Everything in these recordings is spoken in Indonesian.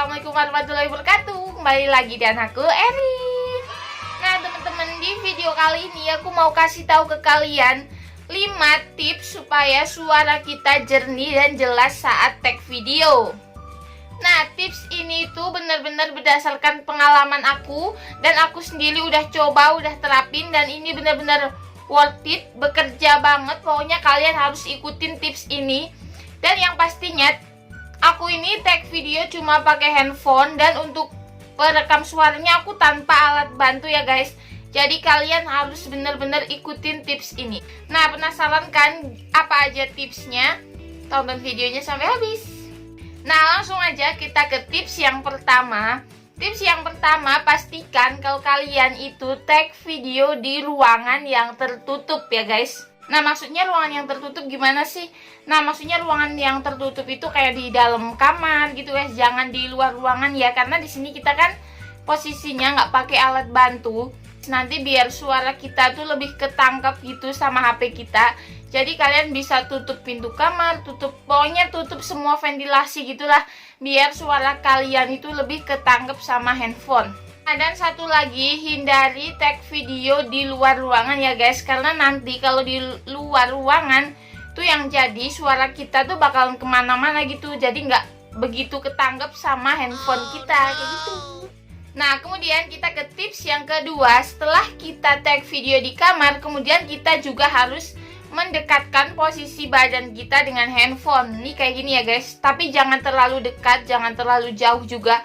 Assalamualaikum warahmatullahi wabarakatuh. Kembali lagi dengan aku, Erin. Nah teman-teman, di video kali ini aku mau kasih tahu ke kalian 5 tips supaya suara kita jernih dan jelas saat tag video. Nah tips ini tuh benar-benar berdasarkan pengalaman aku, dan aku sendiri udah coba, udah terapin, dan ini benar-benar worth it, bekerja banget. Pokoknya kalian harus ikutin tips ini. Dan yang pastinya aku ini tag video cuma pakai handphone, dan untuk perekam suaranya aku tanpa alat bantu ya guys. Jadi kalian harus benar-benar ikutin tips ini. Nah penasaran kan apa aja tipsnya? Tonton videonya sampai habis. Nah langsung aja kita ke tips yang pertama. Tips yang pertama, pastikan kalau kalian itu tag video di ruangan yang tertutup ya guys. Nah maksudnya ruangan yang tertutup gimana sih? Nah maksudnya ruangan yang tertutup itu kayak di dalam kamar gitu guys. Jangan di luar ruangan ya, karena di sini kita kan posisinya nggak pakai alat bantu. Nanti biar suara kita tuh lebih ketangkep gitu sama HP kita. Jadi kalian bisa tutup pintu kamar, pokoknya tutup semua ventilasi gitulah, biar suara kalian itu lebih ketangkep sama handphone. Nah, dan satu lagi, hindari tag video di luar ruangan ya guys, karena nanti kalau di luar ruangan tuh yang jadi suara kita tuh bakalan kemana-mana gitu, jadi nggak begitu ketangkep sama handphone kita kayak gitu. Nah kemudian kita ke tips yang kedua. Setelah kita tag video di kamar, kemudian kita juga harus mendekatkan posisi badan kita dengan handphone. Nih kayak gini ya guys, tapi jangan terlalu dekat, jangan terlalu jauh juga.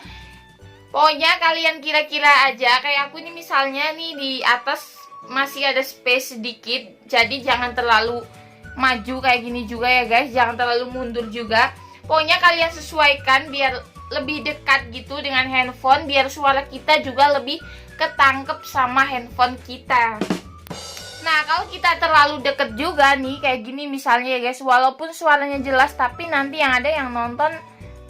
Pokoknya kalian kira-kira aja, kayak aku ini misalnya nih di atas masih ada space sedikit, jadi jangan terlalu maju kayak gini juga ya guys, jangan terlalu mundur juga. Pokoknya kalian sesuaikan biar lebih dekat gitu dengan handphone, biar suara kita juga lebih ketangkep sama handphone kita. Nah kalau kita terlalu deket juga nih kayak gini misalnya ya guys, walaupun suaranya jelas tapi nanti yang ada yang nonton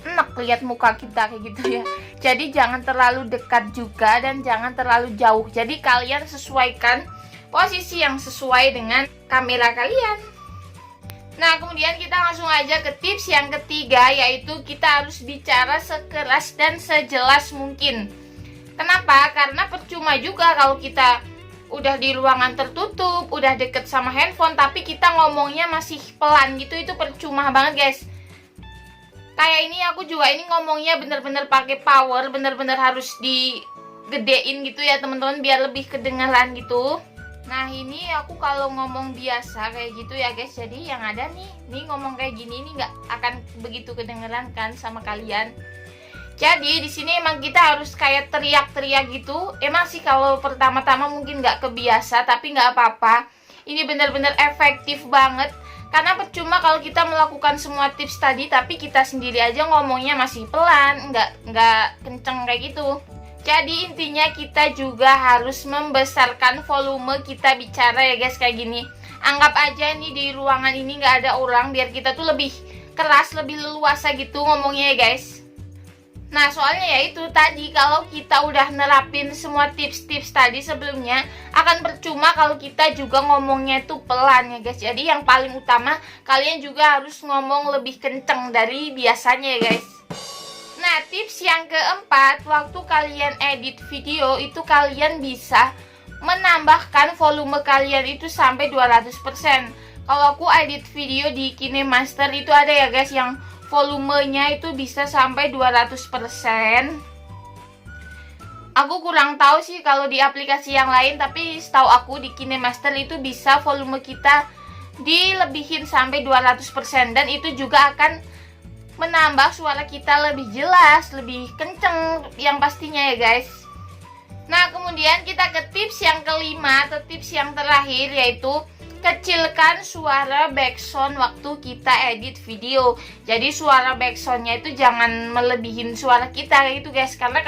enak lihat muka kita kayak gitu ya. Jadi jangan terlalu dekat juga dan jangan terlalu jauh. Jadi kalian sesuaikan posisi yang sesuai dengan kamera kalian. Nah kemudian kita langsung aja ke tips yang ketiga, yaitu kita harus bicara sekeras dan sejelas mungkin. Kenapa? Karena percuma juga kalau kita udah di ruangan tertutup, udah deket sama handphone, tapi kita ngomongnya masih pelan gitu, itu percuma banget guys. Kayak ini aku juga ini ngomongnya bener-bener pakai power, bener-bener harus digedein gitu ya teman-teman, biar lebih kedengeran gitu. Nah ini aku kalau ngomong biasa kayak gitu ya guys, jadi yang ada nih ngomong kayak gini ini nggak akan begitu kedengeran kan sama kalian. Jadi di sini emang kita harus kayak teriak-teriak gitu. Emang sih kalau pertama-tama mungkin nggak kebiasa, tapi nggak apa-apa. Ini bener-bener efektif banget. Karena percuma kalau kita melakukan semua tips tadi, tapi kita sendiri aja ngomongnya masih pelan, nggak kenceng kayak gitu. Jadi intinya kita juga harus membesarkan volume kita bicara ya guys, kayak gini. Anggap aja nih di ruangan ini nggak ada orang, biar kita tuh lebih keras, lebih leluasa gitu ngomongnya ya guys. Nah soalnya ya itu tadi, kalau kita udah nerapin semua tips-tips tadi sebelumnya, akan percuma kalau kita juga ngomongnya itu pelan ya guys. Jadi yang paling utama, kalian juga harus ngomong lebih kenceng dari biasanya ya guys. Nah tips yang keempat, waktu kalian edit video itu kalian bisa menambahkan volume kalian itu sampai 200%. Kalau aku edit video di KineMaster itu ada ya guys yang volumenya itu bisa sampai 200%. Aku kurang tahu sih kalau di aplikasi yang lain, tapi setahu aku di KineMaster itu bisa volume kita dilebihin sampai 200%, dan itu juga akan menambah suara kita lebih jelas, lebih kenceng yang pastinya ya guys. Nah kemudian kita ke tips yang kelima atau tips yang terakhir, yaitu kecilkan suara backsound waktu kita edit video. Jadi suara backsoundnya itu jangan melebihin suara kita kayak gitu guys, karena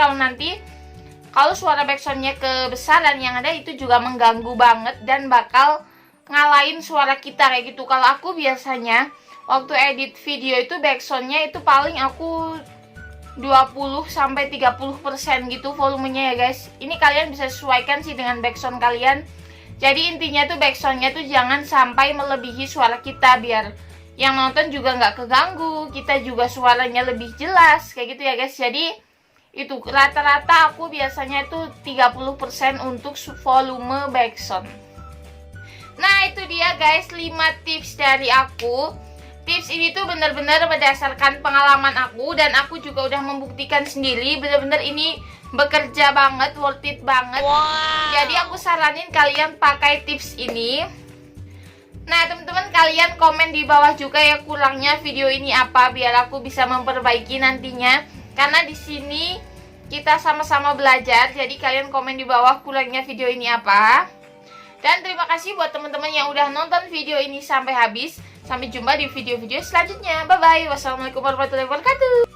kalau suara backsoundnya kebesaran, yang ada itu juga mengganggu banget dan bakal ngalahin suara kita kayak gitu. Kalau aku biasanya waktu edit video itu backsoundnya itu paling aku 20-30% gitu volumenya ya guys. Ini kalian bisa sesuaikan sih dengan backsound kalian. Jadi intinya tuh backsoundnya tuh jangan sampai melebihi suara kita, biar yang nonton juga nggak keganggu, kita juga suaranya lebih jelas kayak gitu ya guys. Jadi Itu rata-rata aku biasanya itu 30% untuk volume backsound. Nah, itu dia guys 5 tips dari aku. Tips ini tuh benar-benar berdasarkan pengalaman aku, dan aku juga udah membuktikan sendiri benar-benar ini bekerja banget, worth it banget. Jadi aku saranin kalian pakai tips ini. Nah, teman-teman, kalian komen di bawah juga ya kurangnya video ini apa, biar aku bisa memperbaiki nantinya. Karena di sini kita sama-sama belajar, jadi kalian komen di bawah kurangnya video ini apa. Dan terima kasih buat teman-teman yang udah nonton video ini sampai habis. Sampai jumpa di video-video selanjutnya. Bye-bye. Wassalamualaikum warahmatullahi wabarakatuh.